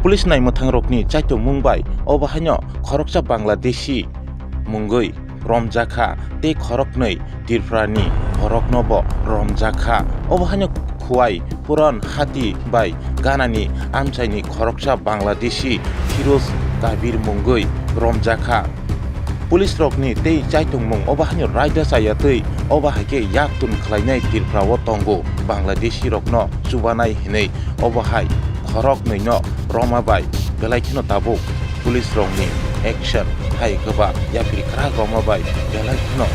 Police নাইমথাং রকনি চাইতো মুংবাই অবাহান্য খরকসা বাংলাদেশি মুঙ্গৈ রমজাখা তে খরকनै ত্রিপুরানি হরকনব রমজাখা অবাহান্য খুয়াই পুরান হাতি বাই গানানি আমচাইনি খরকসা বাংলাদেশি ফিরোজ কাবির মুঙ্গৈ রমজাখা পুলিশ রকনি tei chaitongmung obahani raida sayatei obahake yaktun khlainai tirprao tongo bangladeshi rokno chubanai hinei obahai khorok neino romabai belaikino tabuk pulis rokni action hai goba yapiri kra romabai belaikino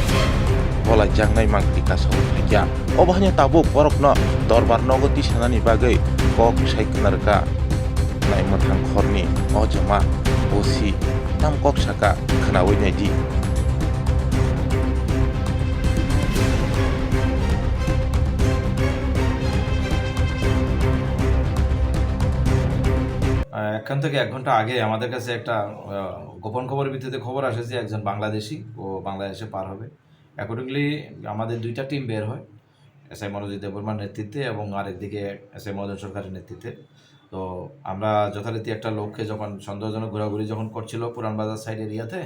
bolai jangnai mangti kasau thakya obahani tabuk borokno dorbar nogoti sanani bagai kok saiknarka naimthang khorni ojama bosi tam kok saka khanawi naidi এখান থেকে 1 ঘন্টা আগে আমাদের কাছে একটা গোপন খবরের ভিত্তিতে খবর আসে যে একজন বাংলাদেশি ও বাংলাদেশে পার হবে। অ্যাকর্ডিংলি আমাদের 2টা টিম বের হয়, এসআই মনোজিৎ দেববর্মার নেতৃত্বে এবং আরেকদিকে এসআই মদন সরকারের নেতৃত্বে। তো আমরা যথারীতি একটা লোককে যখন সন্দেহজনক ঘোরাঘুরি যখন করছিল পুরান বাজার সাইড এরিয়াতে,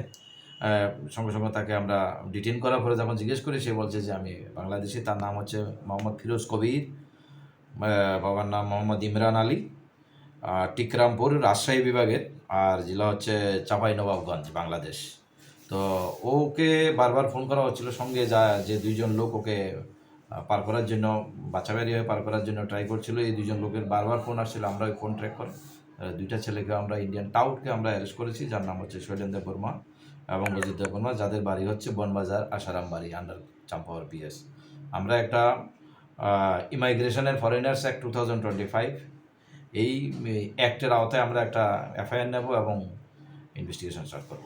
সঙ্গে সঙ্গে তাকে আমরা ডিটেইন করার পরে যখন জিজ্ঞেস করি সে বলছে যে আমি বাংলাদেশি। তার নাম হচ্ছে মোহাম্মদ ফিরোজ কবির, বাবার নাম মোহাম্মদ ইমরান আলী, টিকরামপুর রাজশাহী বিভাগের, আর জেলা হচ্ছে চাঁপাইনবাবগঞ্জ বাংলাদেশ। তো ওকে বারবার ফোন করা হচ্ছিল, সঙ্গে যে 2জন লোক ওকে পার করার জন্য বাচ্চাবাড়ি হয়ে পার করার জন্য ট্রাই করছিল, এই 2জন লোকের বারবার ফোন আসছিল। আমরা ওই ফোন ট্র্যাক করে 2টা ছেলেকে আমরা ইন্ডিয়ান টাউটকে আমরা অ্যারেস্ট করেছি, যার নাম হচ্ছে শৈলেন দেববর্মা এবং অজিত দেববর্মা, যাদের বাড়ি হচ্ছে বনবাজার আসারাম বাড়ি আন্ডার চাম্পাওয়ার পিএস। আমরা একটা ইমাইগ্রেশন অ্যান্ড ফরেনার্স অ্যাক্ট 2025 এই অ্যাক্টের আওতায় আমরা একটা এফআইআর নেব এবং ইনভেস্টিগেশন স্টার্ট করব।